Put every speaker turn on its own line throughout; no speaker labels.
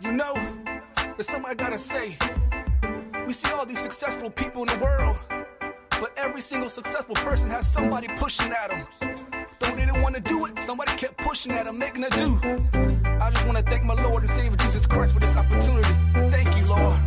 You know, there's something I gotta say. We see all these successful people in the world, but every single successful person has somebody pushing at them. Though they didn't want to do it, somebody kept pushing at them, making it do. I just want to thank my Lord and Savior Jesus Christ for this opportunity. Thank you, Lord.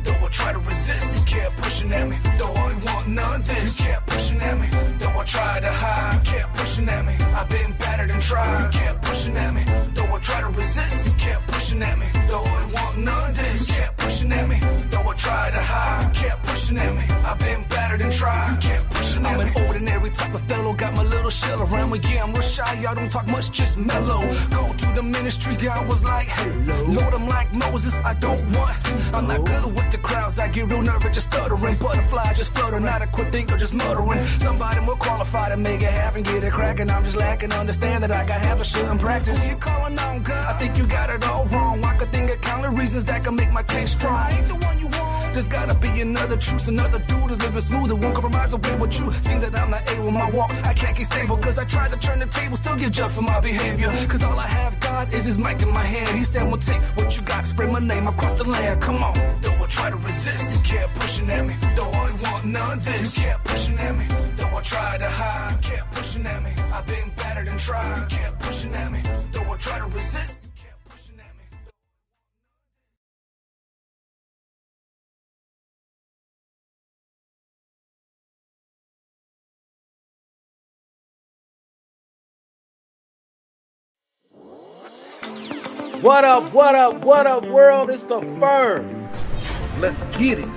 Though I try to resist, you kept pushing at me. Though I want none of this, you kept pushing at me. Though I tried to hide, you kept pushing at me. I've been battered and tried, you kept pushing at me. Though I try to resist, you kept pushing at me. Though I want none of this, you kept pushing at me. Though I tried to hide, you kept pushing at me. I've been battered and tried, you kept pushing at me. I'm an ordinary type of fellow, got my little shell around me. Yeah, I'm real shy, y'all don't talk much, just mellow. Go to the ministry, God was like, hello. Lord, I'm like Moses, I don't want. I'm not good with the crowds, I get real nervous, just stuttering. Butterfly, just flutter, not a quick thinker, just muttering. Somebody more qualified to make it happen, get it cracking. I'm just lacking, understand that I got habits, shit and practice. Who you calling on, God? I think you got it all wrong. I could think of countless reasons that can make my case strong. I ain't the one you want. There's gotta be another truth, another dude to live it smoother. Won't compromise away with you. Seems that I'm not able, my walk, I can't keep stable. Cause I tried to turn the table, still get judged for my behavior. Cause all I have, God, is his mic in my hand. He said, well, take what you got, spread my name across the land. Come on. Though I try to resist, you kept pushing at me. Though I want none of this, you kept pushing at me. Though I tried to hide, you kept pushing at me. I've been battered and tried, you kept pushing at me. Though I try to resist, you kept pushing at me.
What up, world? It's the F.I.R.M.
Let's get it.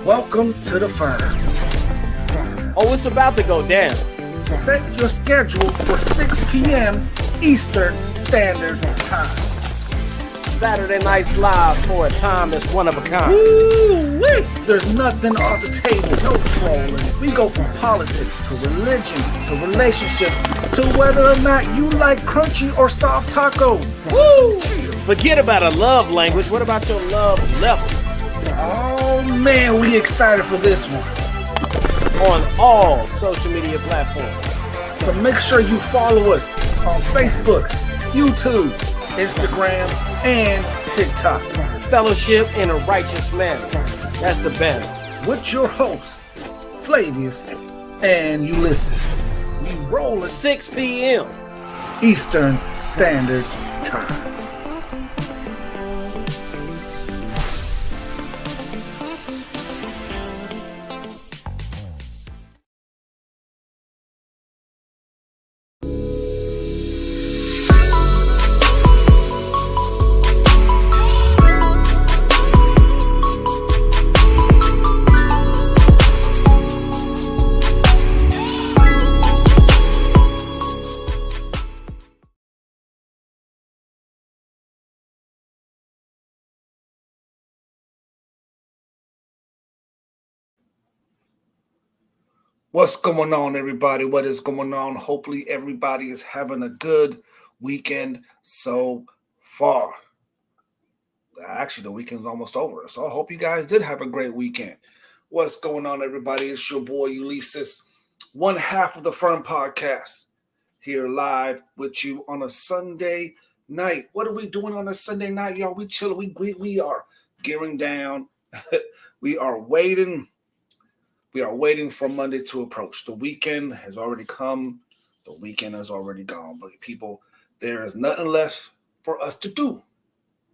Welcome to the F.I.R.M.
Oh, it's about to go down.
Set your schedule for 6 p.m. Eastern Standard Time.
Saturday Nights Live for a time that's one of a kind.
Woo-wee. There's nothing off the table, no trolling. We go from politics to religion to relationships to whether or not you like crunchy or soft taco.
Woo! Forget about a love language. What about your love level?
Oh man, we excited for this one.
On all social media platforms.
So make sure you follow us on Facebook, YouTube, Instagram, and TikTok.
Fellowship in a righteous manner. That's the banner.
With your hosts, Flavius and Ulysses. We roll at
6 p.m.
Eastern Standard Time. What's going on, everybody? What is going on? Hopefully everybody is having a good weekend so far. Actually, the weekend's almost over, so I hope you guys did have a great weekend. What's going on, everybody? It's your boy Ulysses, one half of the F.I.R.M podcast, here live with you on a Sunday night. What are we doing on a Sunday night, y'all? We chilling. We are gearing down. We are waiting. We are waiting for Monday to approach. The weekend has already come. The weekend has already gone. But people, there is nothing left for us to do.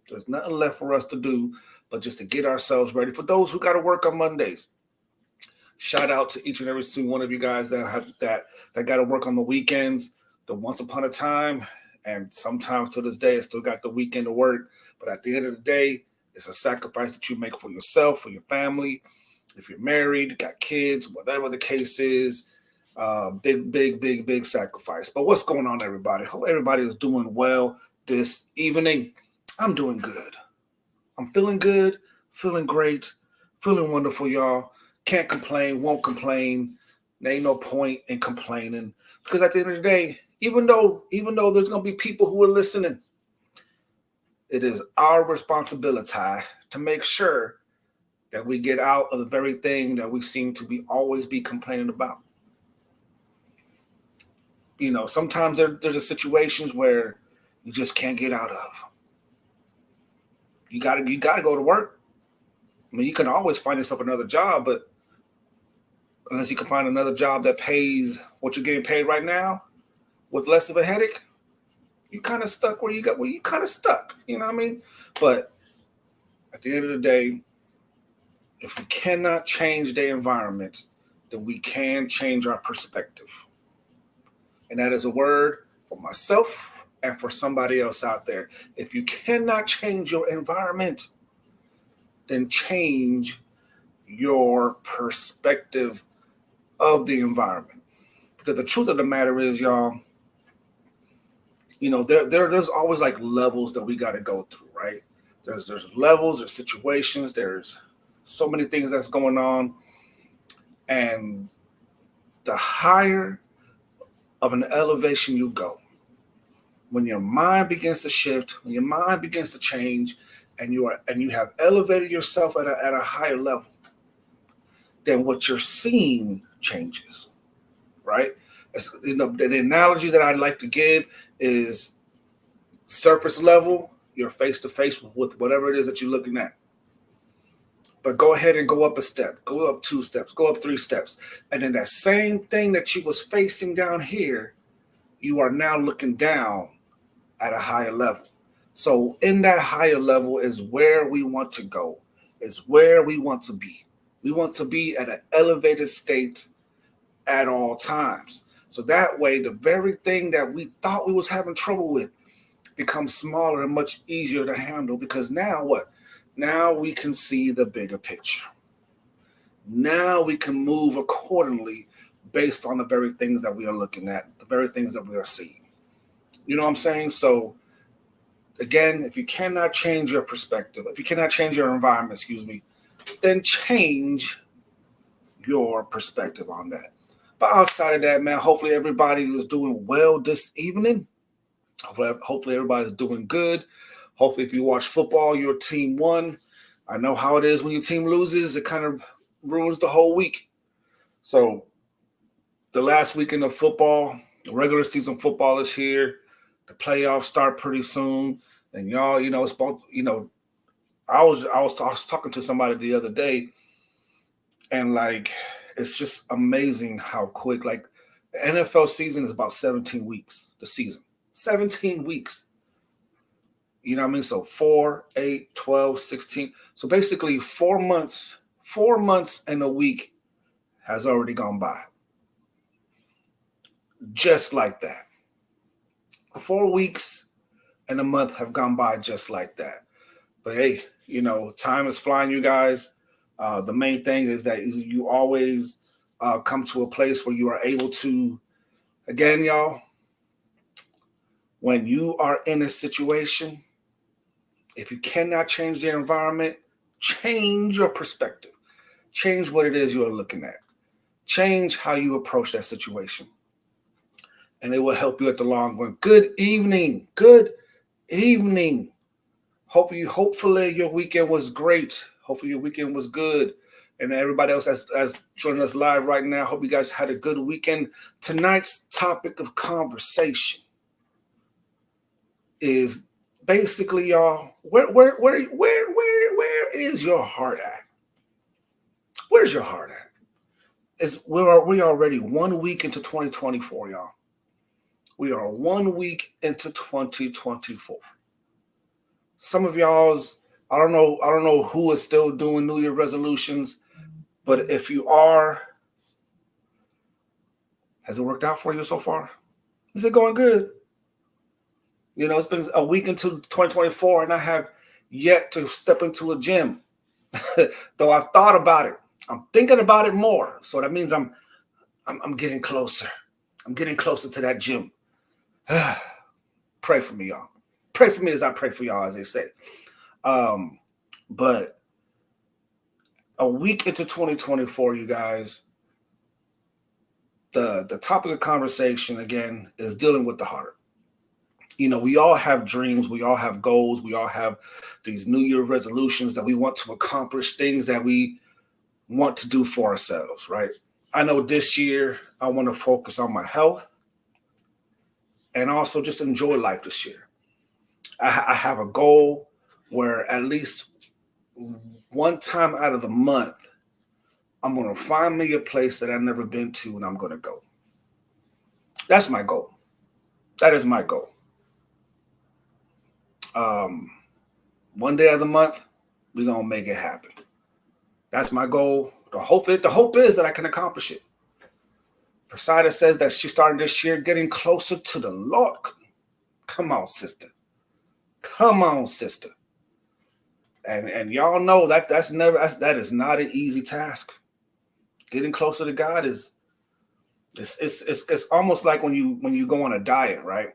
There's nothing left for us to do but just to get ourselves ready. For those who got to work on Mondays, shout out to each and every single one of you guys that got to work on the weekends. The once upon a time, and sometimes to this day, I still got the weekend to work. But at the end of the day, it's a sacrifice that you make for yourself, for your family. If you're married, got kids, whatever the case is, big sacrifice. But what's going on, everybody? Hope everybody is doing well this evening. I'm doing good. I'm feeling good, feeling great, feeling wonderful, y'all. Can't complain, won't complain. There ain't no point in complaining. Because at the end of the day, even though there's going to be people who are listening, it is our responsibility to make sure that we get out of the very thing that we seem to always be complaining about. You know, sometimes there's situations where, you just can't get out of. You gotta go to work. I mean, you can always find yourself another job, but unless you can find another job that pays what you're getting paid right now with less of a headache, you kind of stuck where you kind of stuck. You know what I mean? But at the end of the day, if we cannot change the environment, then we can change our perspective. And that is a word for myself and for somebody else out there. If you cannot change your environment, then change your perspective of the environment. Because the truth of the matter is, y'all, there's always like levels that we got to go through, right? There's levels, there's situations, there's so many things that's going on. And the higher of an elevation you go, when your mind begins to shift, when your mind begins to change, and you have elevated yourself at a higher level, then what you're seeing changes, right? The analogy that I'd like to give is surface level. You're face to face with whatever it is that you're looking at. But go ahead and go up a step, go up 2 steps, go up 3 steps. And then that same thing that you was facing down here, you are now looking down at a higher level. So in that higher level is where we want to go, is where we want to be. We want to be at an elevated state at all times. So that way, the very thing that we thought we was having trouble with becomes smaller and much easier to handle, because now what? Now we can see the bigger picture. Now we can move accordingly based on the very things that we are looking at, the very things that we are seeing. You know what I'm saying? So again, if you cannot change your perspective, if you cannot change your environment, then change your perspective on that. But outside of that, man, hopefully everybody is doing well this evening. Hopefully everybody's doing good. Hopefully if you watch football, your team won. I know how it is when your team loses. It kind of ruins the whole week. So the last weekend of football, the regular season football is here. The playoffs start pretty soon. And y'all, it's about, I was talking to somebody the other day, and like, it's just amazing how quick, like, the NFL season is about 17 weeks, the season. 17 weeks. You know what I mean? So 4, 8, 12, 16. So basically 4 months and a week has already gone by. Just like that. 4 weeks and a month have gone by just like that. But hey, time is flying, you guys. The main thing is that you always come to a place where you are able to, again, y'all, when you are in a situation, if you cannot change the environment, change your perspective. Change what it is you are looking at. Change how you approach that situation. And it will help you at the long run. Good evening. Good evening. Hopefully your weekend was great. Hopefully your weekend was good. And everybody else that's joining us live right now, hope you guys had a good weekend. Tonight's topic of conversation is basically, y'all, where is your heart at? Where's your heart at? We are already 1 week into 2024, y'all. We are 1 week into 2024. Some of y'all's, I don't know who is still doing New Year resolutions, but if you are, has it worked out for you so far? Is it going good? It's been a week into 2024 and I have yet to step into a gym. Though I've thought about it. I'm thinking about it more. So that means I'm getting closer. I'm getting closer to that gym. Pray for me, y'all. Pray for me as I pray for y'all, as they say. But a week into 2024, you guys, the topic of conversation, again, is dealing with the heart. We all have dreams. We all have goals. We all have these New Year resolutions that we want to accomplish, things that we want to do for ourselves, right? I know this year I want to focus on my health and also just enjoy life this year. I have a goal where at least one time out of the month, I'm going to find me a place that I've never been to and I'm going to go. That's my goal. That is my goal. One day of the month, we're going to make it happen. That's my goal. The hope is that I can accomplish it. Persida says that she started this year getting closer to the Lord. Come on, sister. Come on, sister. And y'all know that that is not an easy task. Getting closer to God is it's almost like when you go on a diet, right?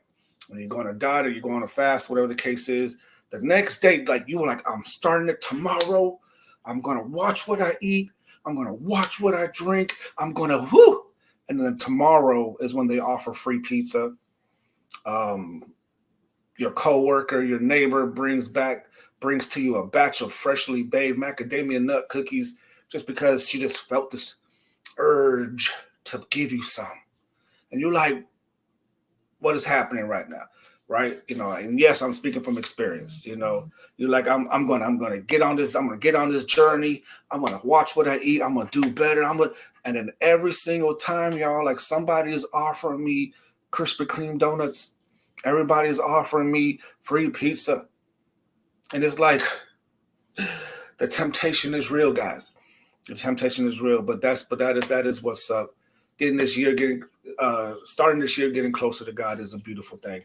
When you go on a diet or you go on a fast, whatever the case is, the next day, like you were like, I'm starting it tomorrow. I'm gonna watch what I eat. I'm gonna watch what I drink. I'm gonna whoo. And then tomorrow is when they offer free pizza. Your coworker, your neighbor brings to you a batch of freshly baked macadamia nut cookies just because she just felt this urge to give you some. And you're like, what is happening right now? Right? And yes, I'm speaking from experience. You're like, I'm gonna get on this journey. I'm gonna watch what I eat. I'm gonna do better. And then every single time, y'all, like somebody is offering me Krispy Kreme donuts. Everybody is offering me free pizza. And it's like the temptation is real, guys. The temptation is real, but that is what's up. Starting this year, getting closer to God is a beautiful thing.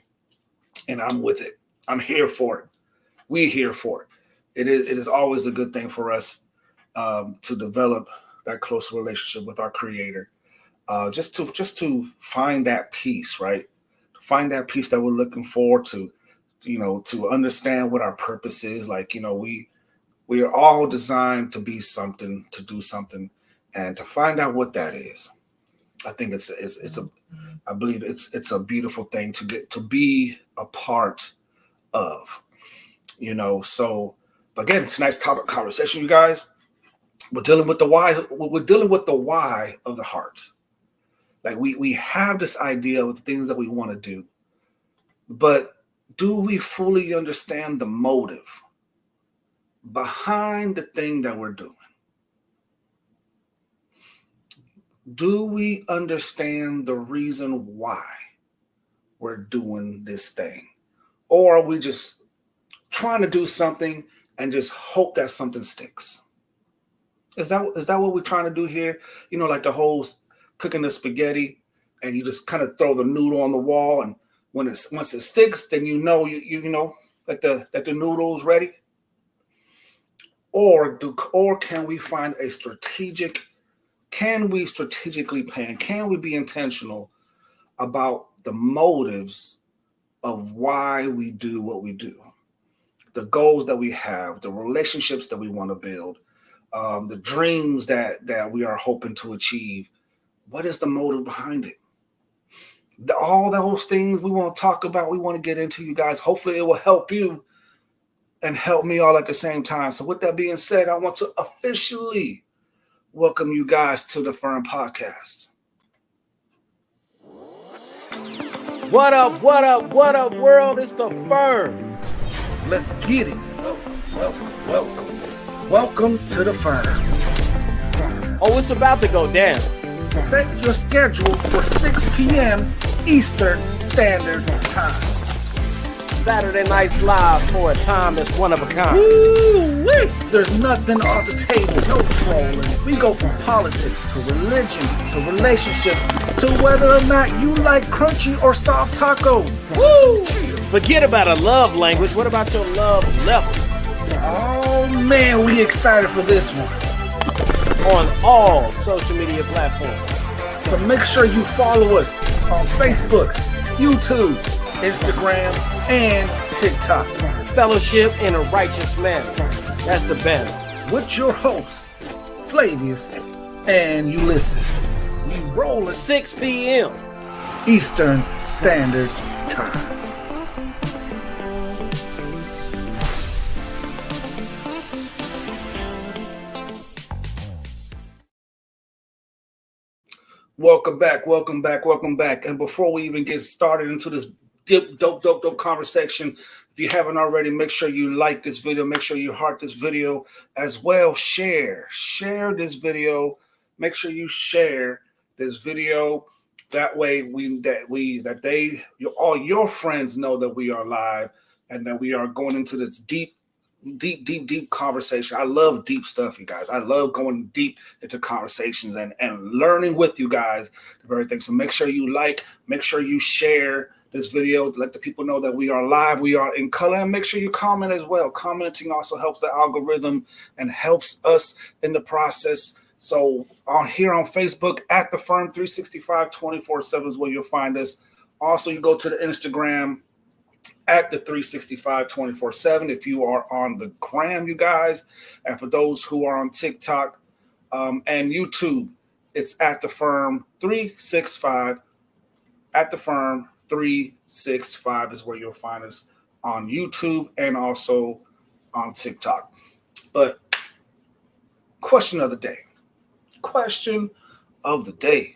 And I'm with it. I'm here for it. We're here for it. It is always a good thing for us to develop that close relationship with our Creator. Just to find that peace, right? Find that peace that we're looking forward to, to understand what our purpose is. Like, we are all designed to be something, to do something, and to find out what that is. I think I believe it's a beautiful thing to get to be a part of, So, but again, tonight's topic conversation, you guys, we're dealing with the why. We're dealing with the why of the heart. Like we have this idea of the things that we want to do, but do we fully understand the motive behind the thing that we're doing? Do we understand the reason why we're doing this thing? Or are we just trying to do something and just hope that something sticks? Is that what we're trying to do here? Like the whole cooking the spaghetti and you just kind of throw the noodle on the wall, and once it sticks, then you know that the noodle's ready. Or can we find a strategic? Can we strategically plan? Can we be intentional about the motives of why we do what we do? The goals that we have, the relationships that we want to build, the dreams that we are hoping to achieve. What is the motive behind it? All those things we want to talk about, we want to get into, you guys. Hopefully it will help you and help me all at the same time. So with that being said, I want to officially welcome you guys to the F.I.R.M podcast.
What up, world? It's the F.I.R.M.
Let's get it. Welcome to the F.I.R.M.
Oh, it's about to go down.
Set your schedule for 6 p.m. Eastern Standard Time.
Saturday Nights Live for a time that's one of a kind.
Woo-wee. There's nothing off the table, no trolling. We go from politics to religion to relationships to whether or not you like crunchy or soft tacos.
Woo! Forget about a love language. What about your love level?
Oh man, we excited for this one.
On all social media platforms.
So make sure you follow us on Facebook, YouTube, Instagram, and TikTok.
Fellowship in a righteous manner. That's the banner.
With your hosts, Flavius and Ulysses. We roll at
6 p.m.
Eastern Standard Time. Welcome back. And before we even get started into this dope conversation, If you haven't already, make sure you like this video. Make sure you heart this video as well. Share this video. Make sure you share this video. That way, all your friends know that we are live and that we are going into this deep conversation. I love deep stuff, you guys. I love going deep into conversations and learning with you guys the very thing. So make sure you like, make sure you share this video to let the people know that we are live, we are in color, and make sure you comment as well. Commenting also helps the algorithm and helps us in the process. So here on Facebook at the F.I.R.M 365 24/7 is where you'll find us. Also, you go to the Instagram at the 365 24/7 if you are on the gram, you guys. And for those who are on TikTok and YouTube, it's at the F.I.R.M 365. At the F.I.R.M 365 is where you'll find us on YouTube and also on TikTok. But question of the day. Question of the day.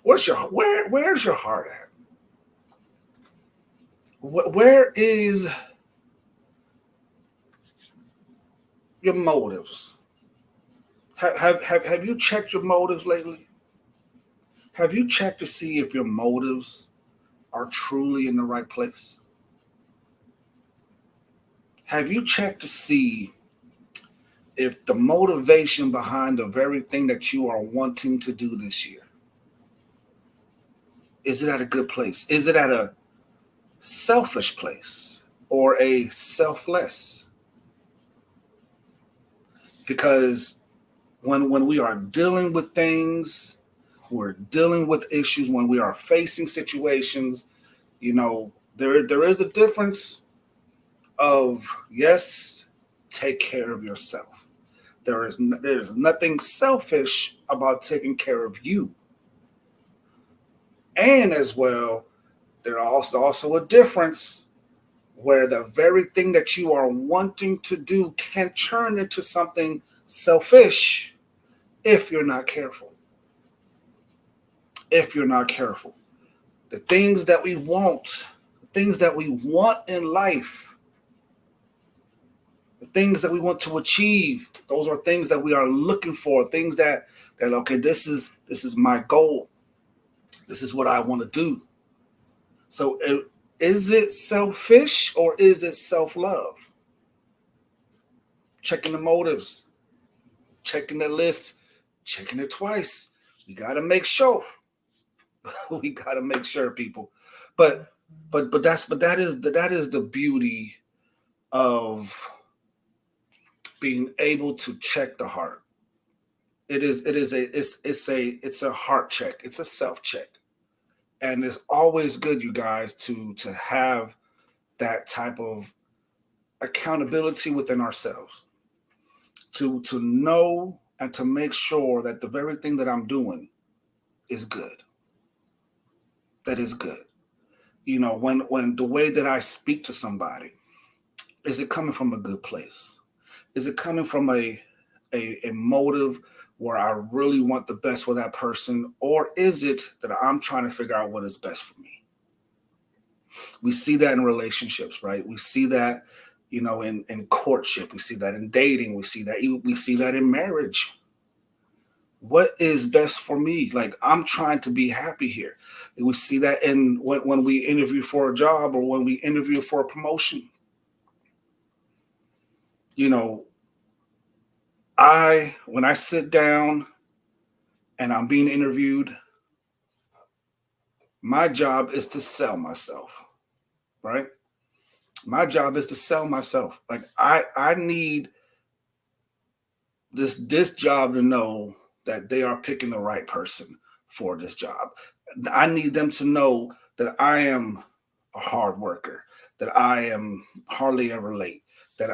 Where's your heart at? Where is your motives? Have you checked your motives lately? Have you checked to see if your motives are truly in the right place? Have you checked to see if the motivation behind the very thing that you are wanting to do this year, is it at a good place? Is it at a selfish place or a selfless? Because when we are dealing with things, we're dealing with issues, when we are facing situations, there is a difference of, yes, take care of yourself. There's nothing selfish about taking care of you. And as well, there also a difference where the very thing that you are wanting to do can turn into something selfish if you're not careful. If you're not careful. The things that we want in life, the things that we want to achieve, those are things that we are looking for, things that okay, this is my goal. This is what I want to do. So is it selfish or is it self-love? Checking the motives, checking the list, checking it twice. We got to make sure. We got to make sure, people. But that is the beauty of being able to check the heart. It's a heart check. It's a self check. And it's always good, you guys, to have that type of accountability within ourselves, to know and to make sure that the very thing that I'm doing is good. That is good. When the way that I speak to somebody, is it coming from a good place? Is it coming from a motive where I really want the best for that person? Or is it that I'm trying to figure out what is best for me? We see that in relationships, right? We see that, in courtship. We see that in dating. We see that in marriage. What is best for me? Like, I'm trying to be happy here. We see that when we interview for a job or when we interview for a promotion. When I sit down and I'm being interviewed, my job is to sell myself, right? My job is to sell myself. Like, I need this job to know that they are picking the right person for this job. I need them to know that I am a hard worker, that I am hardly ever late, that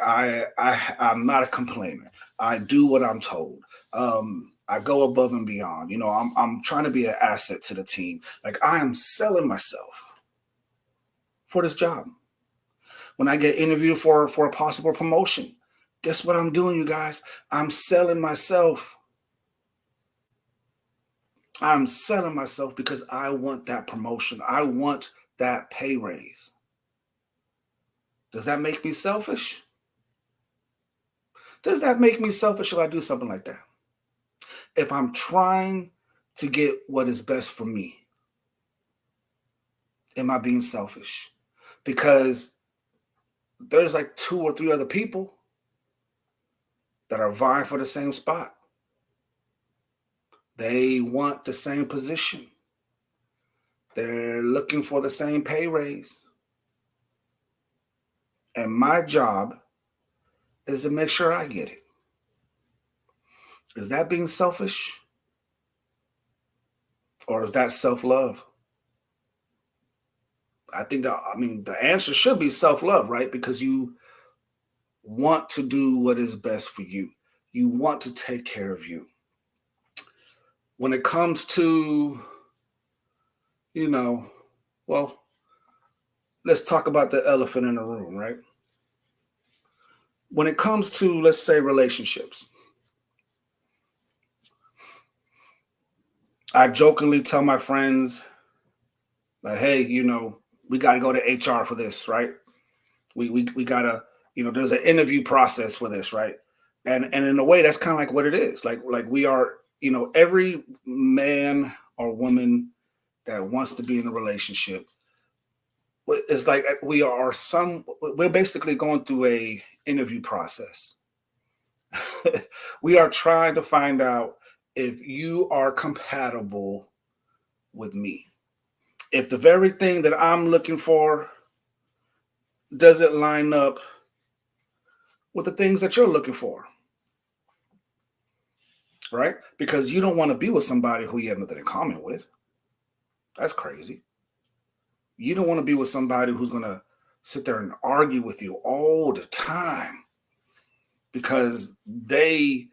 I'm not a complainer. I do what I'm told. I go above and beyond. I'm trying to be an asset to the team. Like, I am selling myself for this job. When I get interviewed for a possible promotion, guess what I'm doing, you guys? I'm selling myself. I'm selling myself because I want that promotion. I want that pay raise. Does that make me selfish? Does that make me selfish if I do something like that? If I'm trying to get what is best for me, am I being selfish? Because there's like 2 or 3 other people that are vying for the same spot. They want the same position. They're looking for the same pay raise. And my job is to make sure I get it. Is that being selfish? Or is that self-love? I think the answer should be self-love, right? Because you want to do what is best for you. You want to take care of you. When it comes to, well, let's talk about the elephant in the room, right? When it comes to, let's say, relationships, I jokingly tell my friends, like, hey, we got to go to HR for this, right? We got to, there's an interview process for this, right? And in a way, that's kind of like what it is. Like we are, every man or woman that wants to be in a relationship, it's like we're basically going through a interview process. We are trying to find out if you are compatible with me. If the very thing that I'm looking for doesn't line up with the things that you're looking for, right? Because you don't want to be with somebody who you have nothing in common with. That's crazy. You don't want to be with somebody who's going to sit there and argue with you all the time because they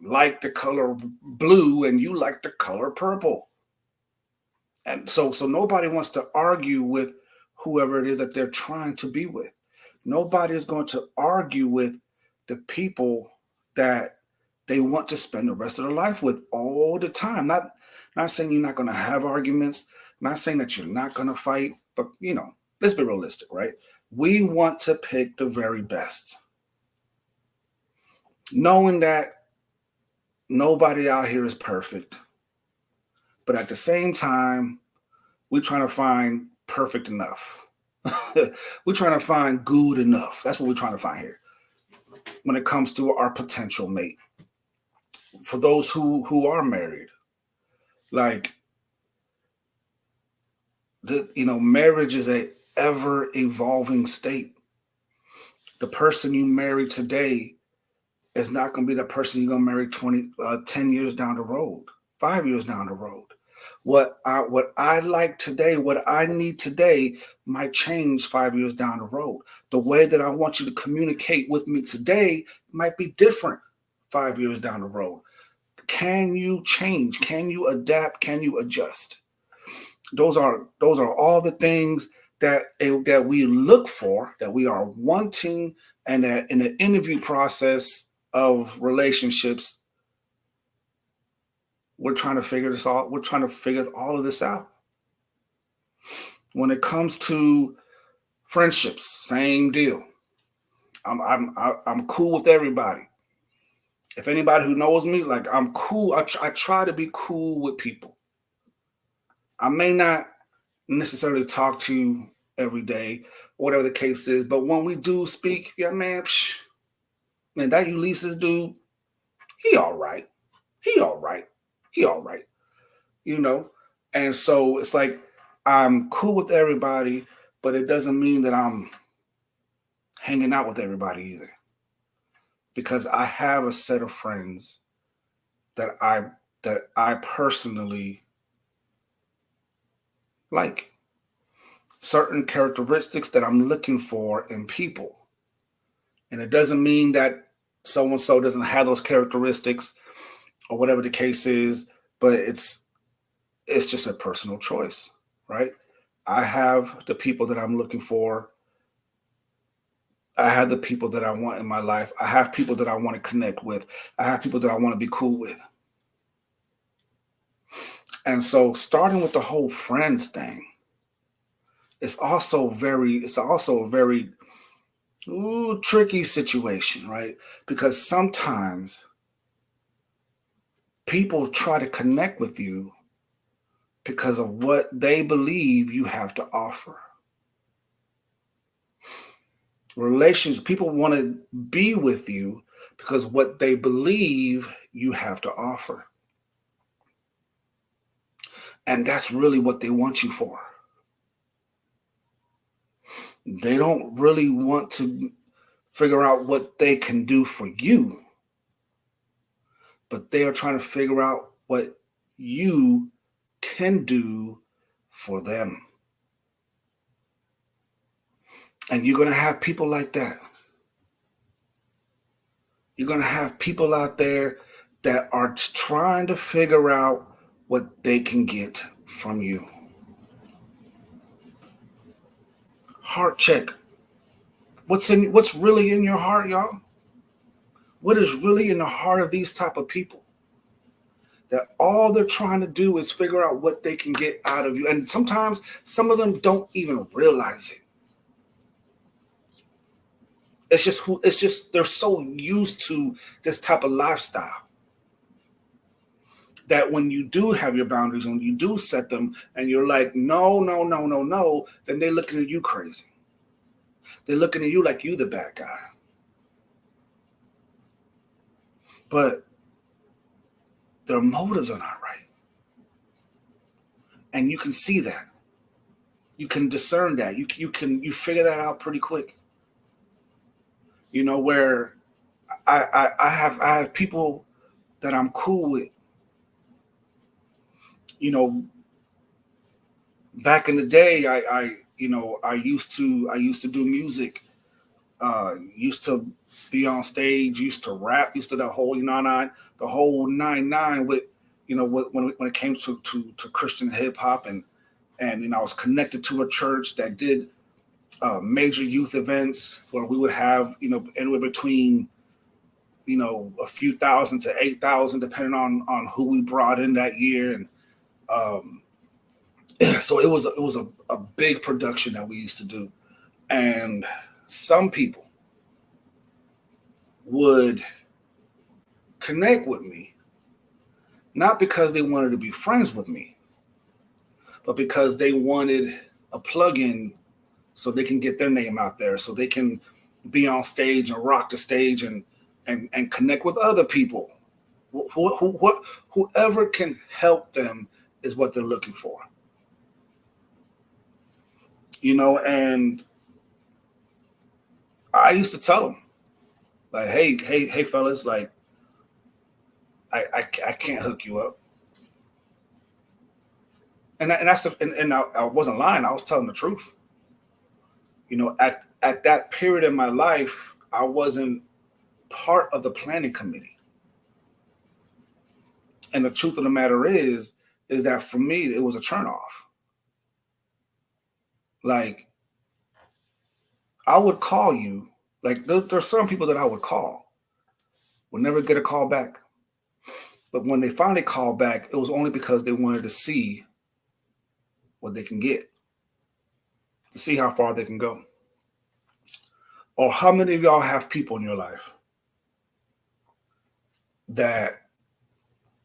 like the color blue and you like the color purple. And so nobody wants to argue with whoever it is that they're trying to be with. Nobody is going to argue with the people that they want to spend the rest of their life with all the time. Not saying you're not going to have arguments, not saying that you're not going to fight, but let's be realistic, right? We want to pick the very best. Knowing that nobody out here is perfect. But at the same time, we're trying to find perfect enough. We're trying to find good enough. That's what we're trying to find here when it comes to our potential mate. For those who are married, like, marriage is a ever evolving state. The person you marry today is not going to be the person you're going to marry 10 years down the road, 5 years down the road. What I like today, what I need today might change 5 years down the road. The way that I want you to communicate with me today might be different 5 years down the road. Can you change? Can you adapt? Can you adjust? Those are all the things that we look for, that we are wanting, and that in the interview process of relationships, we're trying to figure this out. We're trying to figure all of this out. When it comes to friendships, same deal. I'm cool with everybody. If anybody who knows me, like, I'm cool. I try to be cool with people. I may not necessarily talk to you every day, whatever the case is, but when we do speak, yeah, man, that Ulysses dude, he all right. He all right. And so it's like, I'm cool with everybody, but it doesn't mean that I'm hanging out with everybody either. Because I have a set of friends that I personally like. Certain characteristics that I'm looking for in people. And it doesn't mean that so-and-so doesn't have those characteristics or whatever the case is, but it's just a personal choice, right? I have the people that I'm looking for. I have the people that I want in my life. I have people that I want to connect with. I have people that I want to be cool with. And so starting with the whole friends thing, it's also a very tricky situation, right? Because sometimes people try to connect with you because of what they believe you have to offer. Relations, people want to be with you because what they believe you have to offer. And that's really what they want you for. They don't really want to figure out what they can do for you, but they are trying to figure out what you can do for them. And you're going to have people like that. You're going to have people out there that are trying to figure out what they can get from you. Heart check. What's really in your heart, y'all? What is really in the heart of these type of people? That all they're trying to do is figure out what they can get out of you. And sometimes some of them don't even realize it. It's just they're so used to this type of lifestyle that when you do have your boundaries, when you do set them and you're like, no, no, no, no, no, then they're looking at you crazy. They're looking at you like you the bad guy. But their motives are not right. And you can see that. You can discern that. You figure that out pretty quick. You know, where I have people that I'm cool with. You know, back in the day, I used to do music. Used to be on stage. Used to rap. Used to the whole 9-9 with when it came to Christian hip hop and I was connected to a church that did major youth events where we would have anywhere between a few thousand to 8,000 depending on who we brought in that year. And um, so it was a big production that we used to do. And some people would connect with me not because they wanted to be friends with me, but because they wanted a plug-in so they can get their name out there, so they can be on stage and rock the stage and connect with other people. Whoever can help them is what they're looking for. And I used to tell them, like, hey, fellas, like, I can't hook you up. And I wasn't lying. I was telling the truth. At that period in my life, I wasn't part of the planning committee. And the truth of the matter is that for me, it was a turnoff. Like, I would call you. Like, there's some people that I would call, would never get a call back. But when they finally called back, it was only because they wanted to see what they can get, to see how far they can go. Or how many of y'all have people in your life that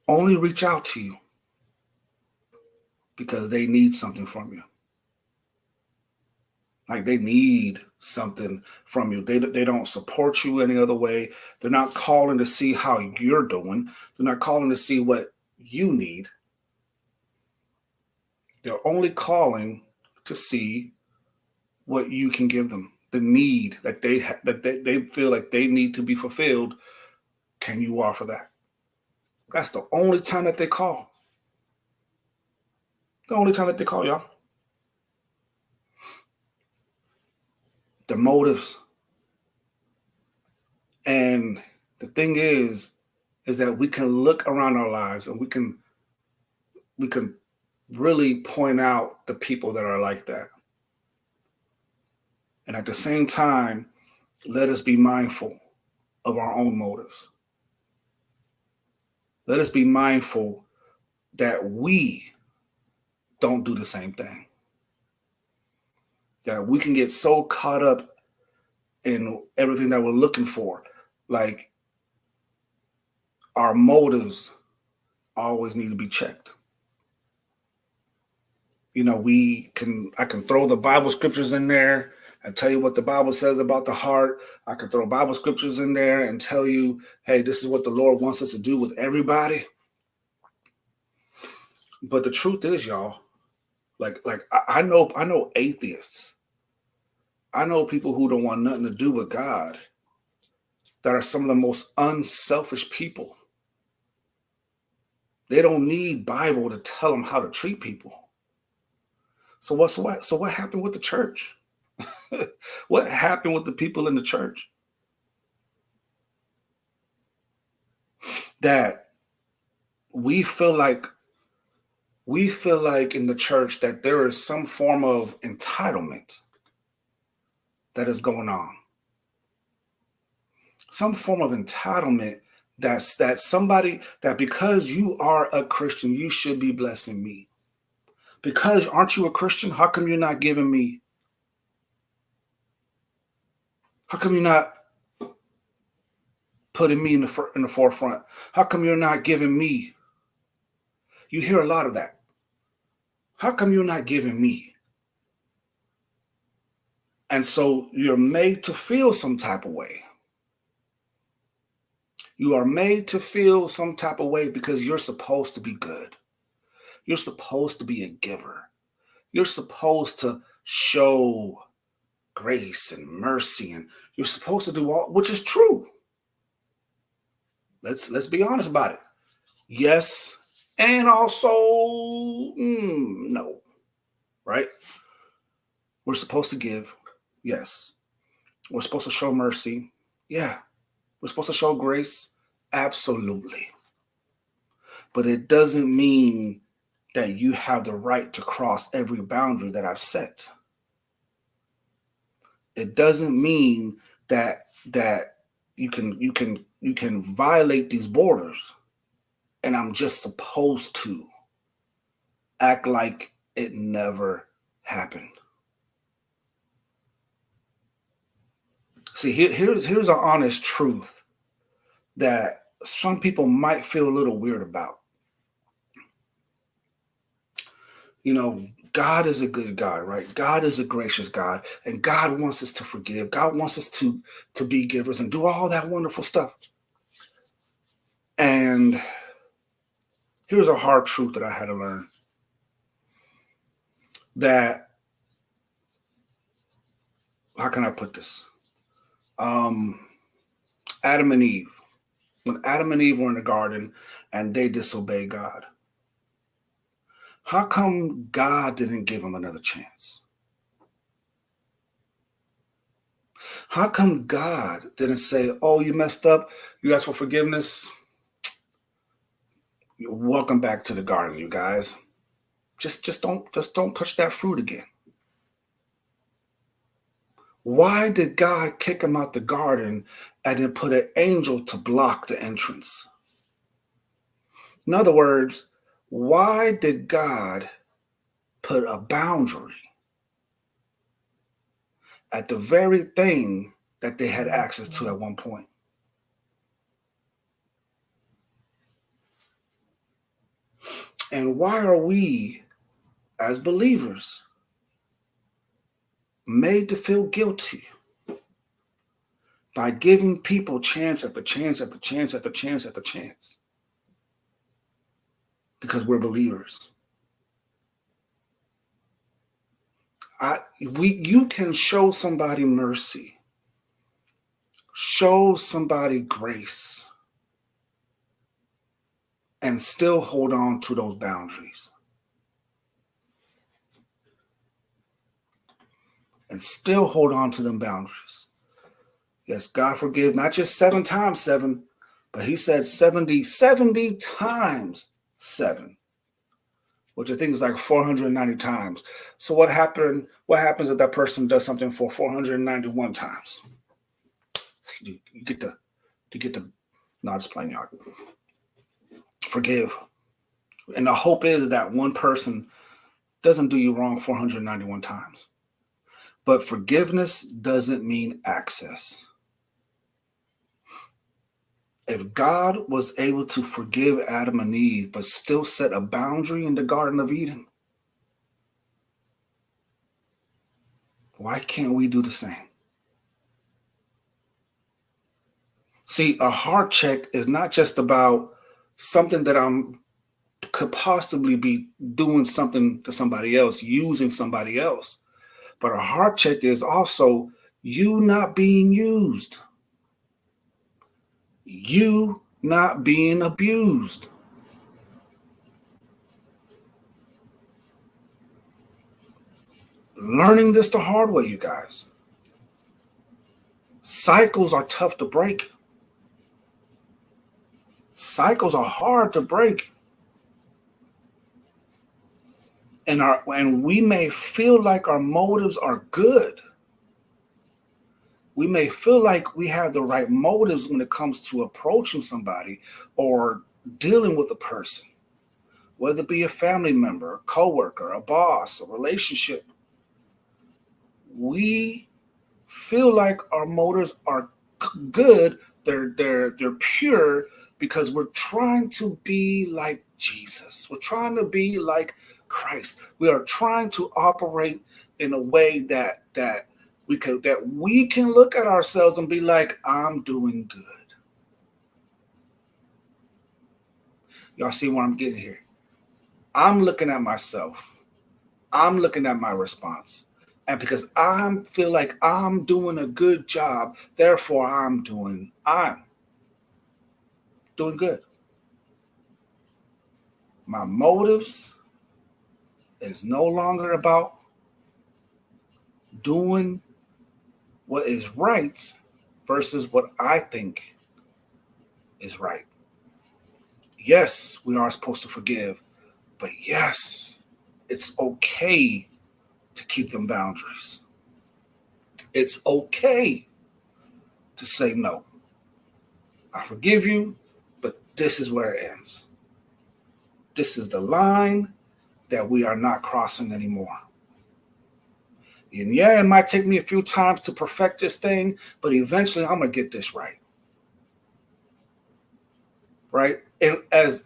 only reach out to you because they need something from you? Like, they need something from you. They don't support you any other way. They're not calling to see how you're doing. They're not calling to see what you need. They're only calling to see what you can give them. The need that they feel like they need to be fulfilled. Can you offer that? That's the only time that they call. The only time that they call, y'all. The motives. And the thing is that we can look around our lives and we can really point out the people that are like that. And at the same time, let us be mindful of our own motives. Let us be mindful that we don't do the same thing. that we can get so caught up in everything that we're looking for. Like, our motives always need to be checked. You know, I can throw the Bible scriptures in there and tell you what the Bible says about the heart. I can throw Bible scriptures in there and tell you, hey, this is what the Lord wants us to do with everybody. But the truth is, y'all, like I know atheists. I know people who don't want nothing to do with God that are some of the most unselfish people. They don't need Bible to tell them how to treat people. So what happened with the church? What happened with the people in the church? That we feel like in the church that there is some form of entitlement that is going on. Some form of entitlement that somebody, that because you are a Christian, you should be blessing me. Because aren't you a Christian? How come you're not giving me? How come you're not putting me in the forefront? How come you're not giving me? You hear a lot of that. How come you're not giving me? And so you're made to feel some type of way. You are made to feel some type of way because you're supposed to be good. You're supposed to be a giver. You're supposed to show grace and mercy, and you're supposed to do all, which is true. Let's be honest about it. Yes, and also no, right? We're supposed to give. Yes. We're supposed to show mercy. Yeah. We're supposed to show grace. Absolutely. But it doesn't mean that you have the right to cross every boundary that I've set. It doesn't mean that you can violate these borders and I'm just supposed to act like it never happened. See, here's an honest truth that some people might feel a little weird about. You know, God is a good God, right? God is a gracious God, and God wants us to forgive. God wants us to be givers and do all that wonderful stuff. And here's a hard truth that I had to learn. That, how can I put this? Adam and Eve. When Adam and Eve were in the garden and they disobeyed God, how come God didn't give them another chance? How come God didn't say, oh, you messed up, you asked for forgiveness? Welcome back to the garden, you guys. Just don't touch that fruit again. Why did God kick them out the garden and then put an angel to block the entrance? In other words, why did God put a boundary at the very thing that they had access to at one point? And why are we, as believers, made to feel guilty by giving people chance after chance after chance after chance after chance? Because we're believers. You can show somebody mercy, show somebody grace, and still hold on to those boundaries. And still hold on to them boundaries. Yes, God forgive, not just 7 times 7, but he said 70 times 7, which I think is like 490 times. So what happens if that person does something for 491 times? You get the, no, just playing yard. Forgive. And the hope is that one person doesn't do you wrong 491 times. But forgiveness doesn't mean access. If God was able to forgive Adam and Eve, but still set a boundary in the Garden of Eden, why can't we do the same? See, a heart check is not just about something that could possibly be doing something to somebody else, using somebody else. But a heart check is also you not being used, you not being abused. Learning this the hard way, you guys. Cycles are tough to break. Cycles are hard to break. And we may feel like our motives are good. We may feel like we have the right motives when it comes to approaching somebody or dealing with a person, whether it be a family member, a coworker, a boss, a relationship. We feel like our motives are good, they're pure, because we're trying to be like Jesus. We're trying to be like Christ. We are trying to operate in a way that we can look at ourselves and be like, I'm doing good. Y'all see where I'm getting here? I'm looking at myself. I'm looking at my response. And because I feel like I'm doing a good job, therefore I'm doing good. My motives is no longer about doing what is right versus what I think is right. Yes, we are supposed to forgive, but yes, it's okay to keep them boundaries. It's okay to say no. I forgive you, but this is where it ends. This is the line that we are not crossing anymore. And yeah, it might take me a few times to perfect this thing, but eventually I'm gonna get this right. Right? And as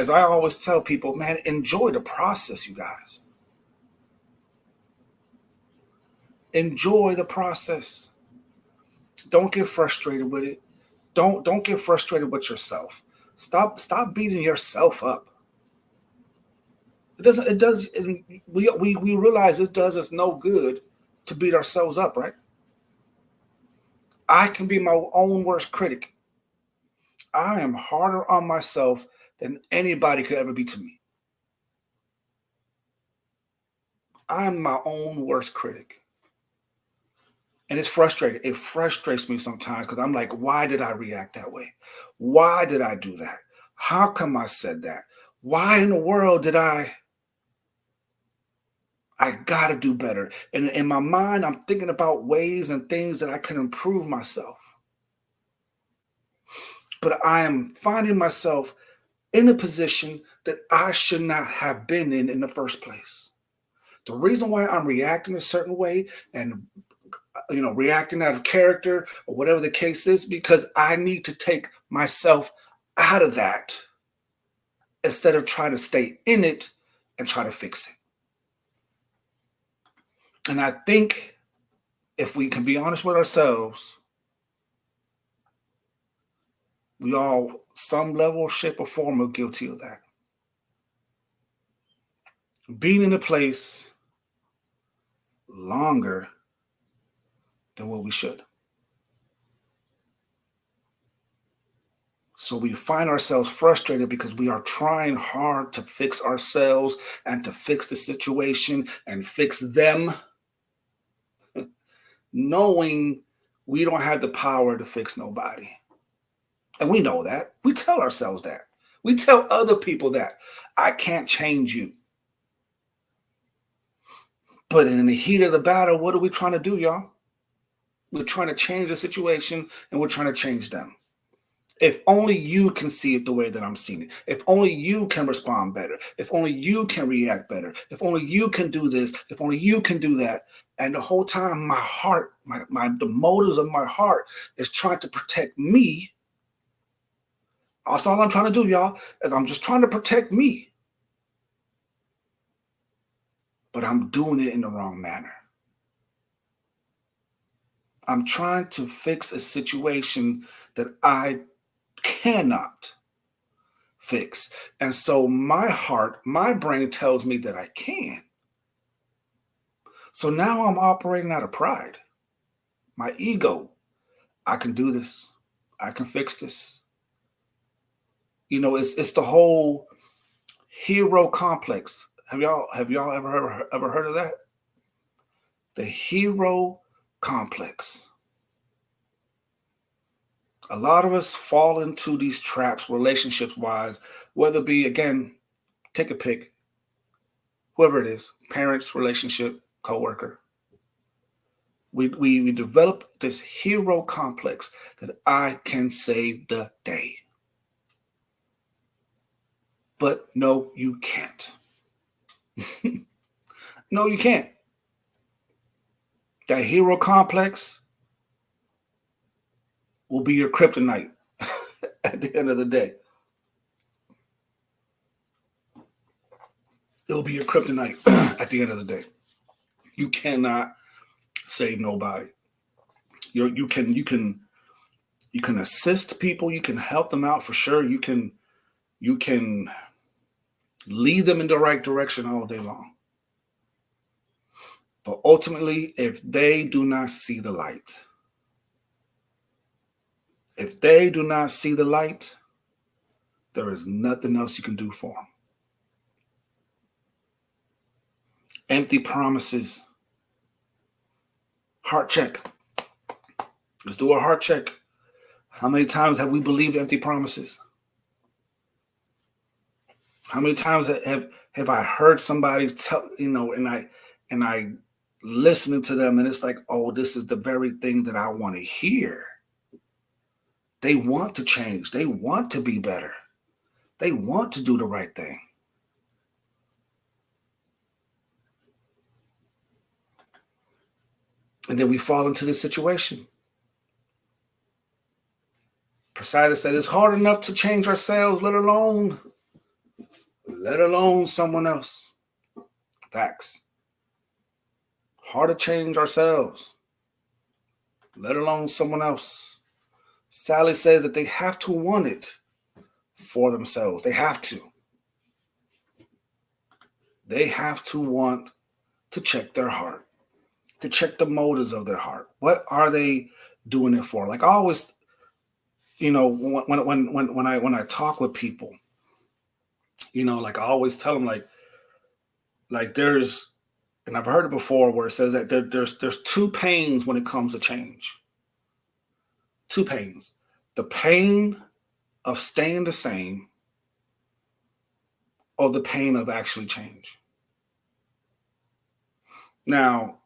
I always tell people, man, enjoy the process, you guys. Enjoy the process. Don't get frustrated with it. Don't get frustrated with yourself. Stop beating yourself up. We realize it does us no good to beat ourselves up, right? I can be my own worst critic. I am harder on myself than anybody could ever be to me. I'm my own worst critic. And it's frustrating. It frustrates me sometimes because I'm like, why did I react that way? Why did I do that? How come I said that? Why in the world did I gotta do better? And in my mind, I'm thinking about ways and things that I can improve myself. But I am finding myself in a position that I should not have been in the first place. The reason why I'm reacting a certain way and reacting out of character or whatever the case is, because I need to take myself out of that instead of trying to stay in it and try to fix it. And I think if we can be honest with ourselves, we all, some level, shape, or form, are guilty of that. Being in a place longer than what we should. So we find ourselves frustrated because we are trying hard to fix ourselves and to fix the situation and fix them, knowing we don't have the power to fix nobody. And we know that. We tell ourselves that. We tell other people that. I can't change you. But in the heat of the battle, what are we trying to do, y'all? We're trying to change the situation and we're trying to change them. If only you can see it the way that I'm seeing it. If only you can respond better. If only you can react better. If only you can do this. If only you can do that. And the whole time, my heart, the motives of my heart is trying to protect me. That's all I'm trying to do, y'all, is I'm just trying to protect me. But I'm doing it in the wrong manner. I'm trying to fix a situation that I cannot fix. And so my heart, my brain tells me that I can. So now I'm operating out of pride. My ego, I can do this. I can fix this. You know, it's the whole hero complex. Have y'all ever heard of that? The hero complex. A lot of us fall into these traps, relationships wise, whether it be, again, take a pick, whoever it is, parents, relationship, coworker. We develop this hero complex that I can save the day. But no, you can't. No, you can't. That hero complex will be your kryptonite at the end of the day. It will be your kryptonite at the end of the day. You cannot save nobody. You can assist people. You can help them out for sure. You can lead them in the right direction all day long. But ultimately, if they do not see the light, there is nothing else you can do for them. Empty promises. Heart check. Let's do a heart check. How many times have we believed empty promises? How many times have I heard somebody tell, and I listening to them, and it's like, oh, this is the very thing that I want to hear. They want to change. They want to be better. They want to do the right thing. And then we fall into this situation. Poseidon said it's hard enough to change ourselves, let alone someone else. Facts. Hard to change ourselves, let alone someone else. Sally says that they have to want it for themselves. They have to. They have to want to check their heart, to check the motives of their heart. What are they doing it for? Like I always, when I talk with people, like I always tell them, like there's, and I've heard it before where it says that there's two pains when it comes to change. Two pains. The pain of staying the same or the pain of actually change. Now,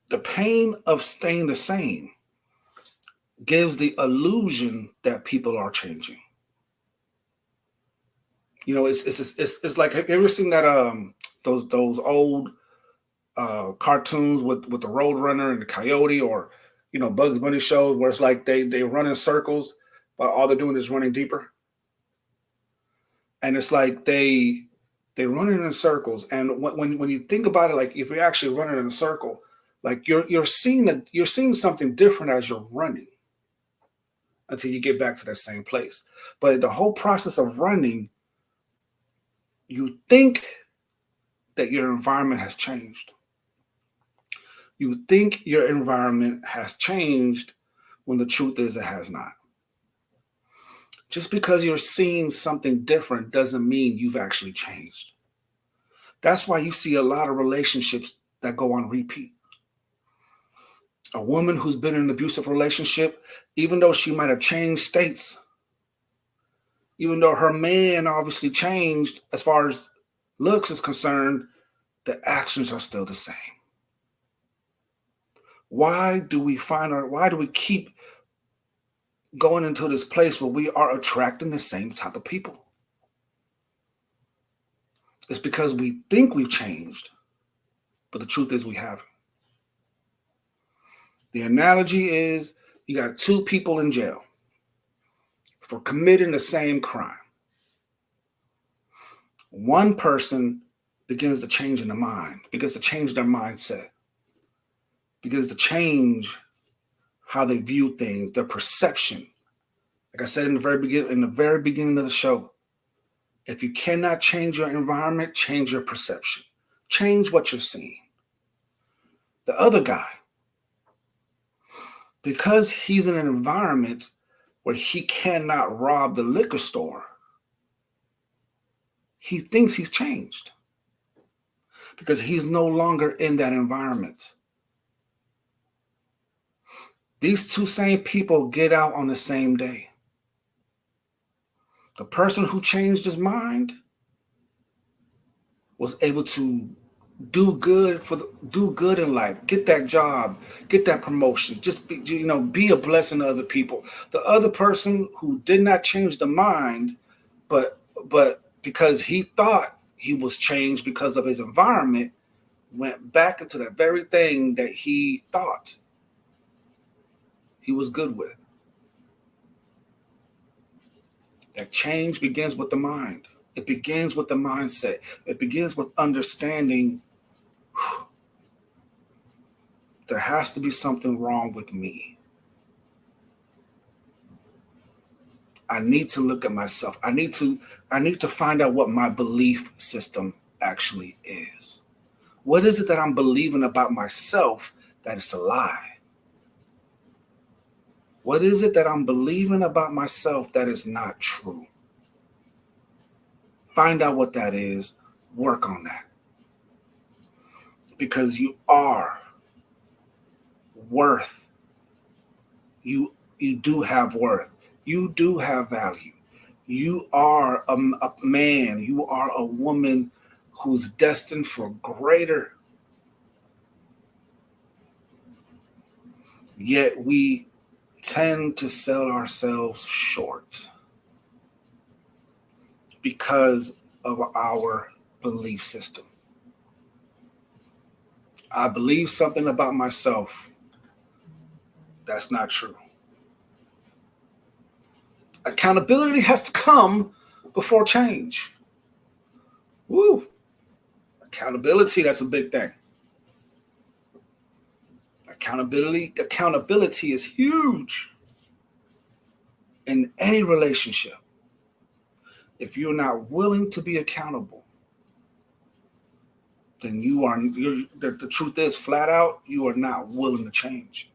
the pain of staying the same gives the illusion that people are changing. It's like, have you ever seen that those old cartoons with the Roadrunner and the Coyote, or Bugs Bunny shows where it's like they run in circles, but all they're doing is running deeper. And it's like they running in circles. And when you think about it, like if you're actually running in a circle, like you're seeing something different as you're running until you get back to that same place. But the whole process of running, you think that your environment has changed. You think your environment has changed when the truth is it has not. Just because you're seeing something different doesn't mean you've actually changed. That's why you see a lot of relationships that go on repeat. A woman who's been in an abusive relationship, even though she might have changed states, even though her man obviously changed as far as looks is concerned, the actions are still the same. Why do we keep going into this place where we are attracting the same type of people. It's because we think we've changed, but the truth is we haven't. The analogy is you got two people in jail for committing the same crime. One person begins to change in the mind, begins to change their mindset, begins to change how they view things, their perception. Like I said in the very beginning of the show, if you cannot change your environment, change your perception. Change what you're seeing. The other guy, because he's in an environment where he cannot rob the liquor store, he thinks he's changed because he's no longer in that environment. These two same people get out on the same day. The person who changed his mind was able to do good in life, get that job, get that promotion, just be a blessing to other people. The other person who did not change the mind, but because he thought he was changed because of his environment, went back into that very thing that he thought he was good with. That change begins with the mind. It begins with the mindset. It begins with understanding there has to be something wrong with me. I need to look at myself. I need to find out what my belief system actually is. What is it that I'm believing about myself that is a lie? What is it that I'm believing about myself that is not true? Find out what that is. Work on that. Because you are worth. You do have worth. You do have value. You are a man. You are a woman who's destined for greater. Yet we tend to sell ourselves short because of our belief system. I believe something about myself that's not true. Accountability has to come before change. Woo! Accountability, that's a big thing. Accountability is huge in any relationship. If you're not willing to be accountable, then the truth is, flat out, you are not willing to change.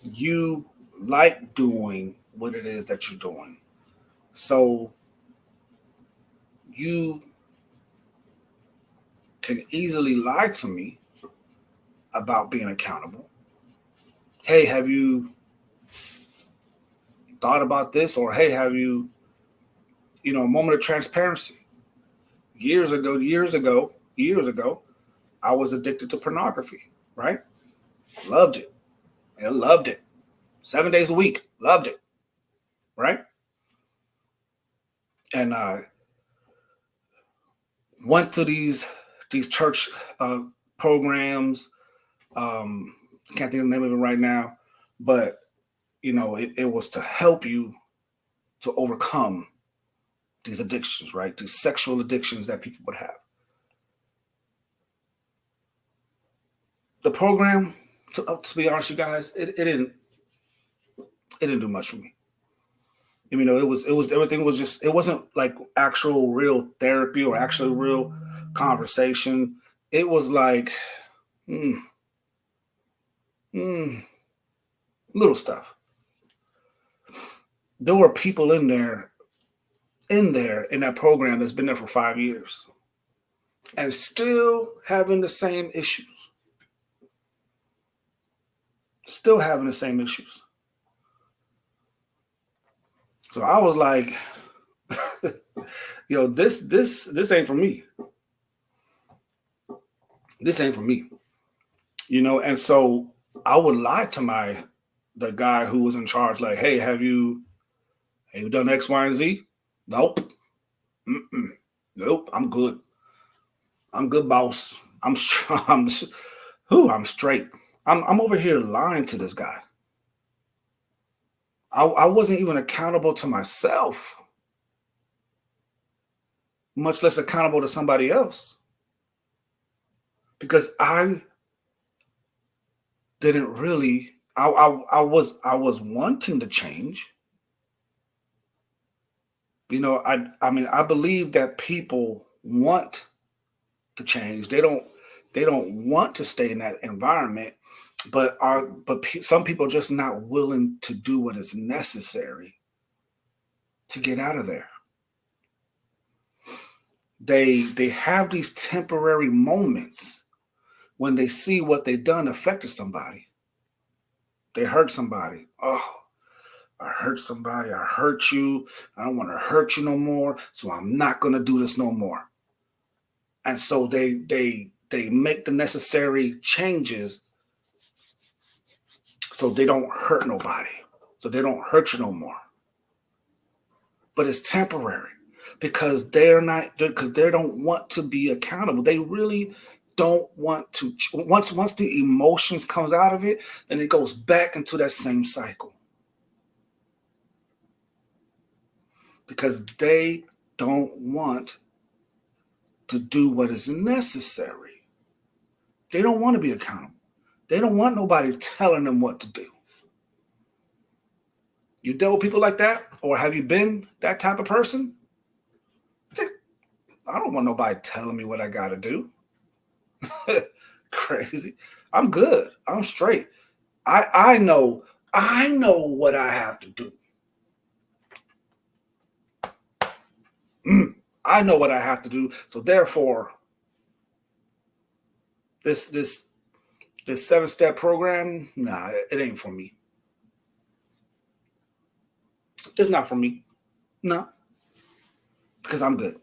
You like doing what it is that you're doing. So you can easily lie to me about being accountable. Hey, have you thought about this? Or hey, have you, a moment of transparency. Years ago, I was addicted to pornography, right? Loved it. I loved it. 7 days a week. Loved it. Right? And I went to these church programs. Can't think of the name of it right now, but it was to help you to overcome these addictions, right? These sexual addictions that people would have. The program, to be honest, you guys, it didn't do much for me. It was everything was just, it wasn't like actual real therapy or actual real conversation. It was like little stuff. There were people in that program that's been there for 5 years and still having the same issues. Still having the same issues. So I was like, this ain't for me. This ain't for me. And so I would lie to the guy who was in charge, like, hey, have you done X, Y, and Z? Nope. Mm-mm. Nope. I'm good. I'm good, boss. I'm I'm I'm straight. I'm over here lying to this guy. I wasn't even accountable to myself, much less accountable to somebody else, because I didn't really. I was wanting to change. I mean, I believe that people want to change. They don't want to stay in that environment, but some people are just not willing to do what is necessary to get out of there. They have these temporary moments when they see what they done affected somebody. They hurt somebody. Oh, I hurt somebody. I hurt you. I don't want to hurt you no more. So I'm not gonna do this no more. And so they make the necessary changes so they don't hurt nobody. So they don't hurt you no more. But it's temporary because they don't want to be accountable. They really don't want to. Once the emotions comes out of it, then it goes back into that same cycle because they don't want to do what is necessary. They don't want to be accountable. They don't want nobody telling them what to do. You deal with people like that, or have you been that type of person? I don't want nobody telling me what I got to do. Crazy. I'm good. I'm straight. I know what I have to do. I know what I have to do. So therefore, this 7-step program, nah, it ain't for me. It's not for me. No, because I'm good.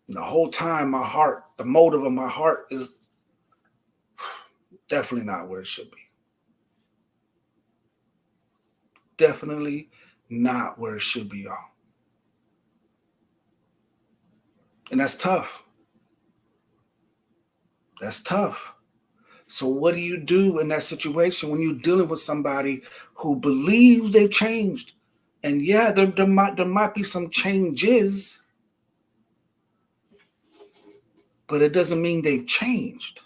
The whole time, the motive of my heart is definitely not where it should be. Definitely not where it should be, y'all. And that's tough. That's tough. So what do you do in that situation when you're dealing with somebody who believes they've changed? And yeah, there might be some changes, but it doesn't mean they've changed.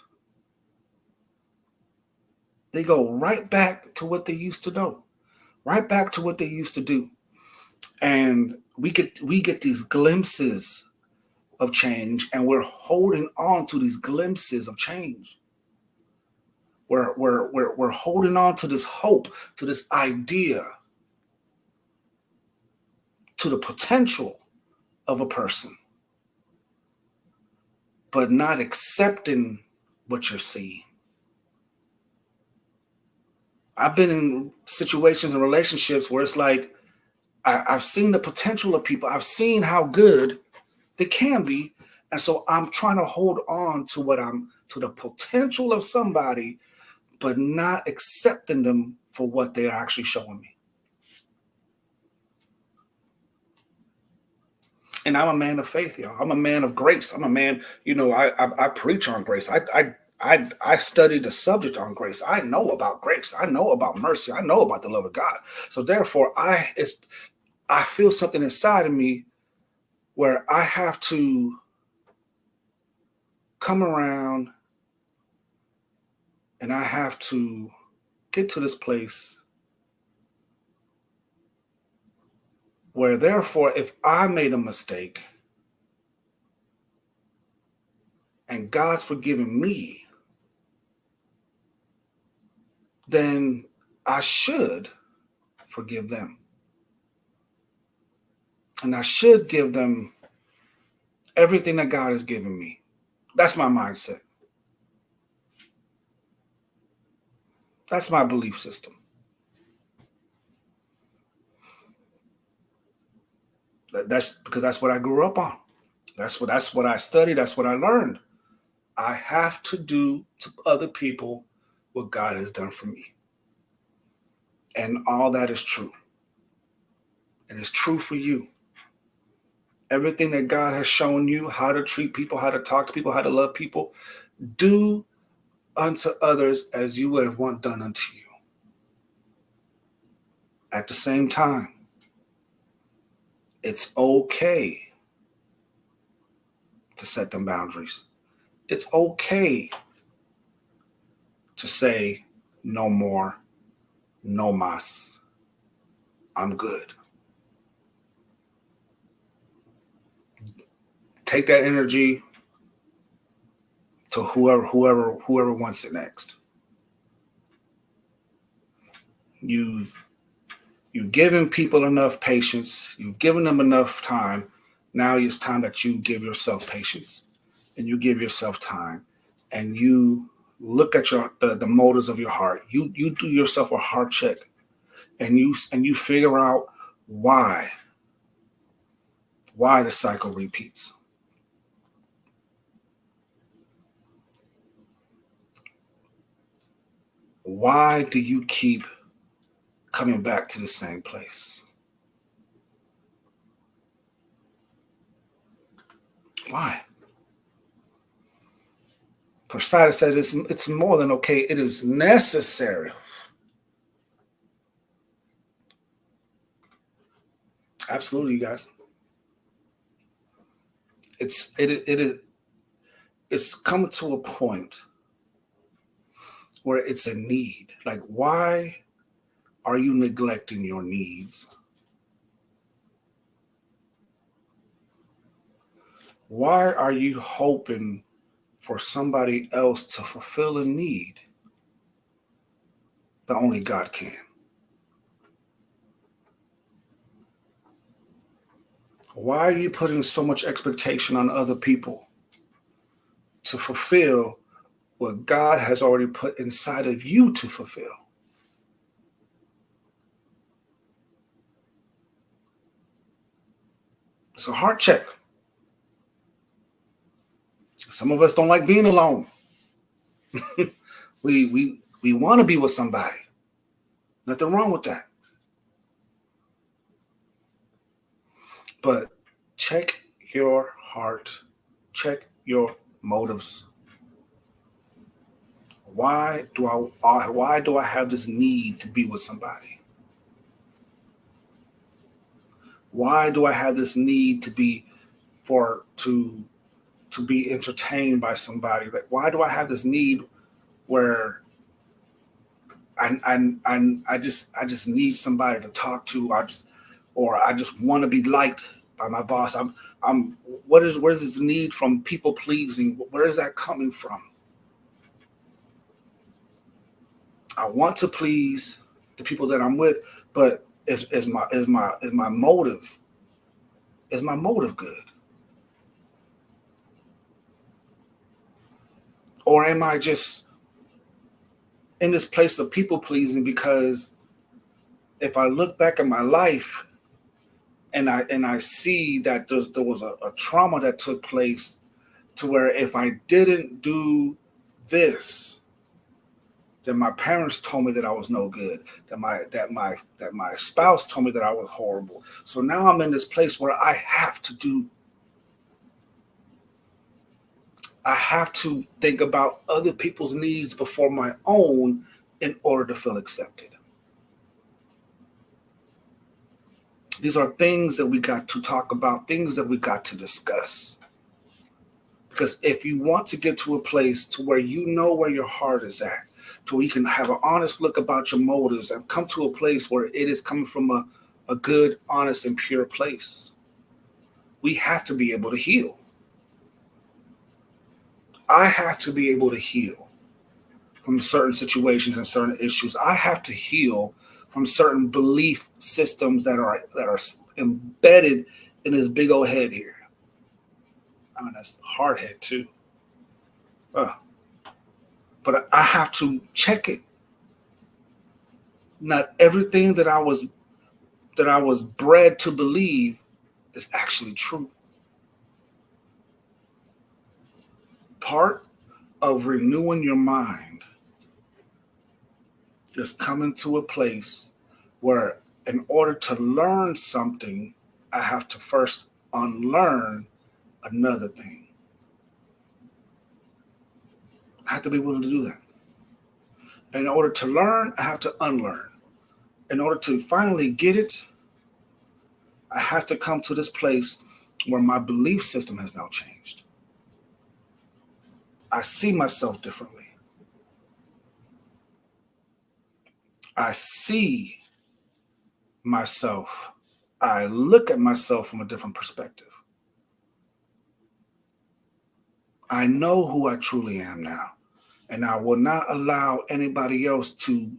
They go right back to what they used to know, right back to what they used to do. And we get these glimpses of change, and we're holding on to these glimpses of change. We're holding on to this hope, to this idea, to the potential of a person, but not accepting what you're seeing. I've been in situations and relationships where it's like I've seen the potential of people. I've seen how good they can be. And so I'm trying to hold on to the potential of somebody, but not accepting them for what they're actually showing me. And I'm a man of faith, y'all. I'm a man of grace. I'm a man, I preach on grace. I study the subject on grace. I know about grace. I know about mercy. I know about the love of God. So therefore, I feel something inside of me where I have to come around and I have to get to this place where therefore, if I made a mistake and God's forgiven me, then I should forgive them. And I should give them everything that God has given me. That's my mindset. That's my belief system. That's because that's what I grew up on. That's what I studied. That's what I learned. I have to do to other people what God has done for me. And all that is true. And it's true for you. Everything that God has shown you, how to treat people, how to talk to people, how to love people, do unto others as you would have want done unto you. At the same time, it's okay to set them boundaries. It's okay to say no more, no mas. I'm good. Take that energy to whoever wants it next. You've given people enough patience. You've given them enough time. Now it's time that you give yourself patience and you give yourself time and you look at the motives of your heart. You do yourself a heart check and you figure out why the cycle repeats. Why do you keep coming back to the same place? Why? Poseidon says it's more than okay. It is necessary. Absolutely, you guys. It's coming to a point where it's a need. Like, why are you neglecting your needs? Why are you hoping for somebody else to fulfill a need that only God can? Why are you putting so much expectation on other people to fulfill what God has already put inside of you to fulfill? It's a heart check. Some of us don't like being alone. we want to be with somebody. Nothing wrong with that. But check your heart. Check your motives. Why do I have this need to be with somebody? Why do I have this need to be entertained by somebody? Like, why do I have this need where I just need somebody to talk to? I just want to be liked by my boss. Where's this need from people pleasing? Where is that coming from? I want to please the people that I'm with, but is my motive good? Or am I just in this place of people pleasing because if I look back at my life and I see that there was a trauma that took place to where if I didn't do this, then my parents told me that I was no good, that my spouse told me that I was horrible. So now I'm in this place where I have to think about other people's needs before my own in order to feel accepted. These are things that we got to talk about, things that we got to discuss. Because if you want to get to a place to where you know where your heart is at, to where you can have an honest look about your motives and come to a place where it is coming from a good, honest, and pure place, we have to be able to heal. I have to be able to heal from certain situations and certain issues. I have to heal from certain belief systems that are embedded in this big old head here. I mean, that's hard head too. But I have to check it. Not everything that I was bred to believe is actually true. Part of renewing your mind is coming to a place where in order to learn something, I have to first unlearn another thing. I have to be willing to do that. And in order to learn, I have to unlearn. In order to finally get it, I have to come to this place where my belief system has now changed. I see myself differently. I see myself. I look at myself from a different perspective. I know who I truly am now. And I will not allow anybody else to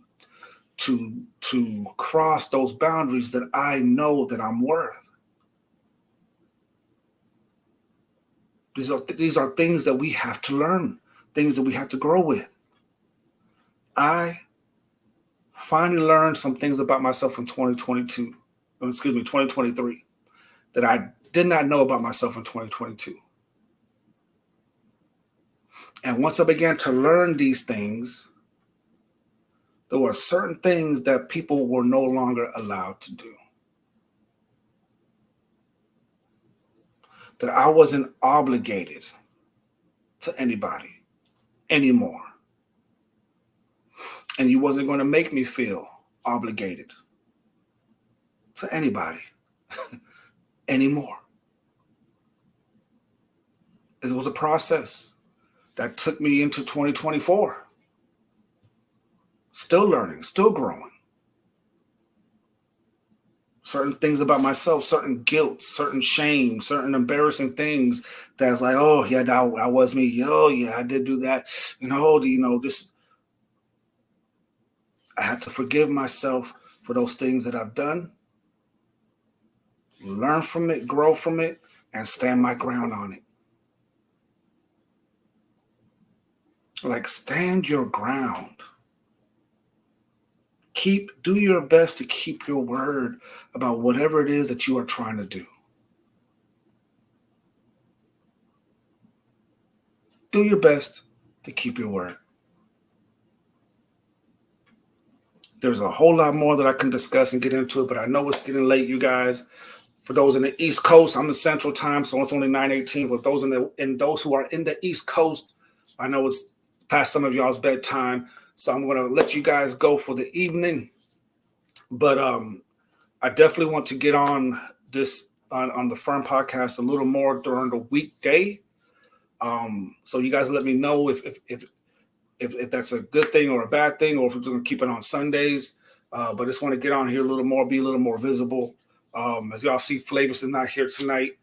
cross those boundaries that I know that I'm worth. These are things that we have to learn, things that we have to grow with. I finally learned some things about myself in 2023, that I did not know about myself in 2022. And once I began to learn these things, there were certain things that people were no longer allowed to do. That I wasn't obligated to anybody anymore. And you wasn't going to make me feel obligated to anybody anymore. It was a process that took me into 2024. Still learning, still growing. Certain things about myself, certain guilt, certain shame, certain embarrassing things that's like, oh, yeah, that was me. Oh, yeah, I did do that. This. I had to forgive myself for those things that I've done, learn from it, grow from it, and stand my ground on it. Like, stand your ground. Do your best to keep your word about whatever it is that you are trying to do. Do your best to keep your word. There's a whole lot more that I can discuss and get into it, but I know it's getting late, you guys. For those in the East Coast, I'm in Central Time, so it's only 9:18. For those those who are in the East Coast, I know it's past some of y'all's bedtime, so I'm going to let you guys go for the evening. But I definitely want to get on this on the F.I.R.M podcast a little more during the weekday. So you guys let me know if that's a good thing or a bad thing, or if we're going to keep it on Sundays. But I just want to get on here a little more, be a little more visible. As y'all see, Flavis is not here tonight.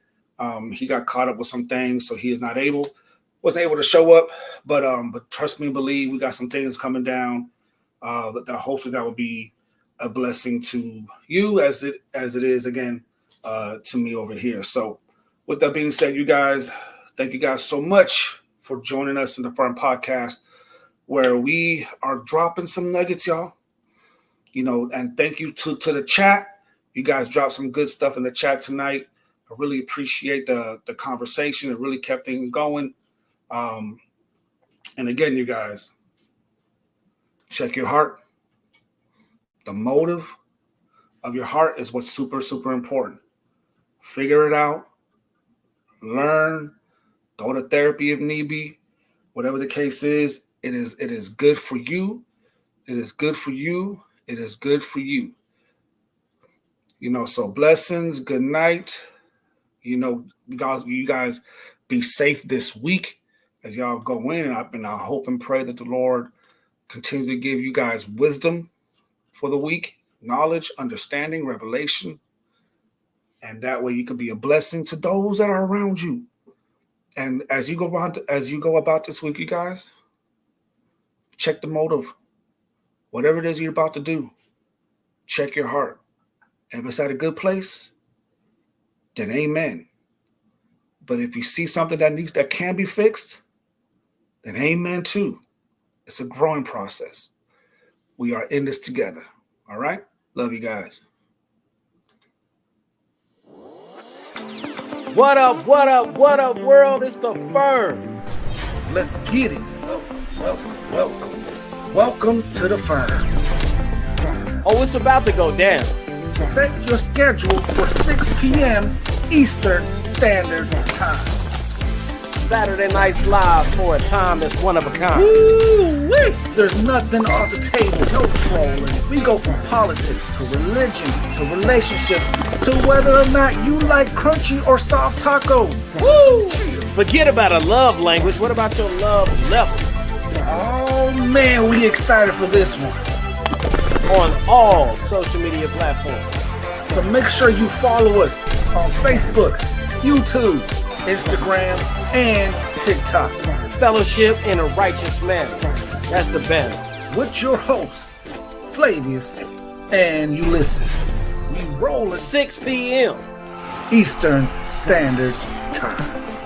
He got caught up with some things, so he is not wasn't able to show up. But trust me and believe, we got some things coming down that hopefully that will be a blessing to you as it is again to me over here. So with that being said, you guys, thank you guys so much for joining us in the F.I.R.M podcast, where we are dropping some nuggets, y'all. And thank you to the chat. You guys dropped some good stuff in the chat tonight. I really appreciate the conversation. It really kept things going. And again, you guys, check your heart. The motive of your heart is what's super, super important. Figure it out. Learn. Go to therapy if need be. Whatever the case is, it is good for you. It is good for you. It is good for you. So blessings. Good night. You guys be safe this week as y'all go in. And I hope and pray that the Lord continues to give you guys wisdom for the week, knowledge, understanding, revelation. And that way you can be a blessing to those that are around you. And as you go about this week, you guys, check the motive. Whatever it is you're about to do, check your heart. And if it's at a good place, then amen. But if you see something that can be fixed, then amen too. It's a growing process. We are in this together. All right? Love you guys.
What up, world? It's the F.I.R.M.
Let's get it. Welcome to the F.I.R.M.
Oh, it's about to go down.
Set your schedule for 6 p.m. Eastern Standard Time.
Saturday Nights Live for a time that's one of a kind.
Woo-wee. There's nothing off the table, no trolling. We go from politics to religion to relationships to whether or not you like crunchy or soft taco.
Woo! Forget about a love language. What about your love level?
Oh man, we excited for this one.
On all social media platforms.
So make sure you follow us on Facebook, YouTube, Instagram, and TikTok.
Fellowship in a righteous manner. That's the banner.
With your hosts, Flavius and Ulysses. We roll at
6 p.m.
Eastern Standard Time.